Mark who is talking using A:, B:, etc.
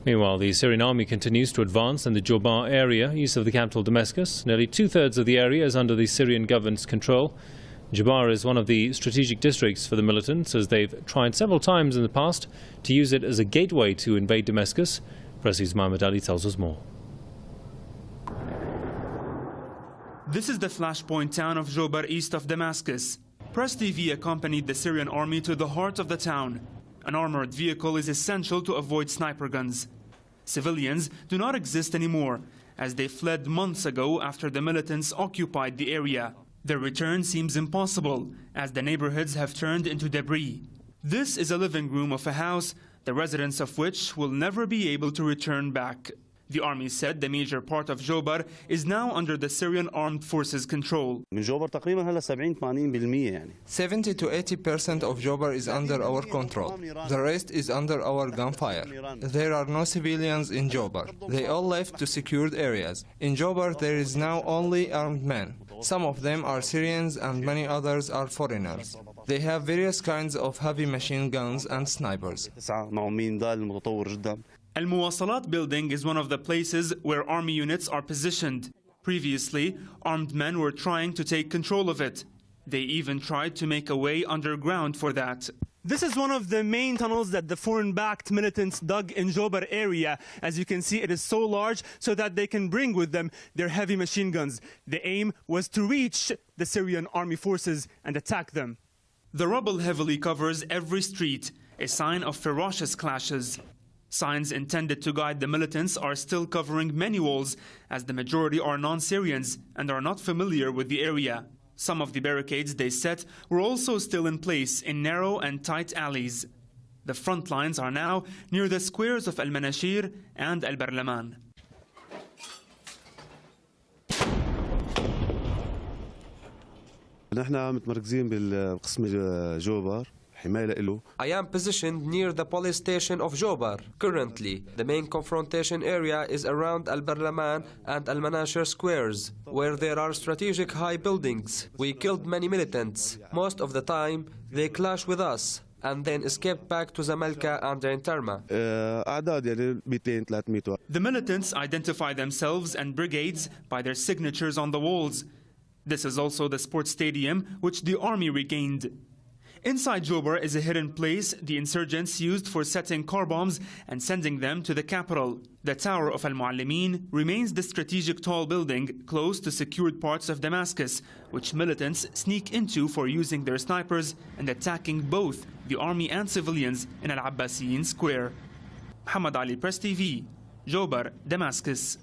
A: Meanwhile, the Syrian army continues to advance in the Jobar area, east of the capital Damascus. Nearly two-thirds of the area is under the Syrian government's control. Jobar is one of the strategic districts for the militants, as they've tried several times in the past to use it as a gateway to invade Damascus. Press's Mohammed Ali tells us more.
B: This is the flashpoint town of Jobar, east of Damascus. Press TV accompanied the Syrian army to the heart of the town. An armored vehicle is essential to avoid sniper guns. Civilians do not exist anymore, as they fled months ago after the militants occupied the area. Their return seems impossible, as the neighborhoods have turned into debris. This is a living room of a house, the residents of which will never be able to return back. The army said the major part of Jobar is now under the Syrian armed forces' control.
C: 70 to 80% of Jobar is under our control. The rest is under our gunfire. There are no civilians in Jobar. They all left to secured areas. In Jobar there is now only armed men. Some of them are Syrians and many others are foreigners. They have various kinds of heavy machine guns and snipers.
B: Al-Muwasalat building is one of the places where army units are positioned. Previously, armed men were trying to take control of it. They even tried to make a way underground for that. This is one of the main tunnels that the foreign-backed militants dug in Jobar area. As you can see, it is so large so that they can bring with them their heavy machine guns. The aim was to reach the Syrian army forces and attack them. The rubble heavily covers every street, a sign of ferocious clashes. Signs intended to guide the militants are still covering many walls, as the majority are non-Syrians and are not familiar with the area. Some of the barricades they set were also still in place in narrow and tight alleys. The front lines are now near the squares of Al-Manashir and Al-Barlaman.
D: نحن متمركزين بالقسم جوبر.
E: I am positioned near the police station of Jobar. Currently, the main confrontation area is around Al-Barlaman and Al-Manashir squares, where there are strategic high buildings. We killed many militants. Most of the time, they clash with us and then escaped back to Zamalka and Ain Tarma.
B: The militants identify themselves and brigades by their signatures on the walls. This is also the sports stadium, which the army regained. Inside Jobar is a hidden place the insurgents used for setting car bombs and sending them to the capital. The Tower of Al-Muallimin remains the strategic tall building close to secured parts of Damascus, which militants sneak into for using their snipers and attacking both the army and civilians in Al-Abbasiyin Square. Mohammed Ali, Press TV, Jobar, Damascus.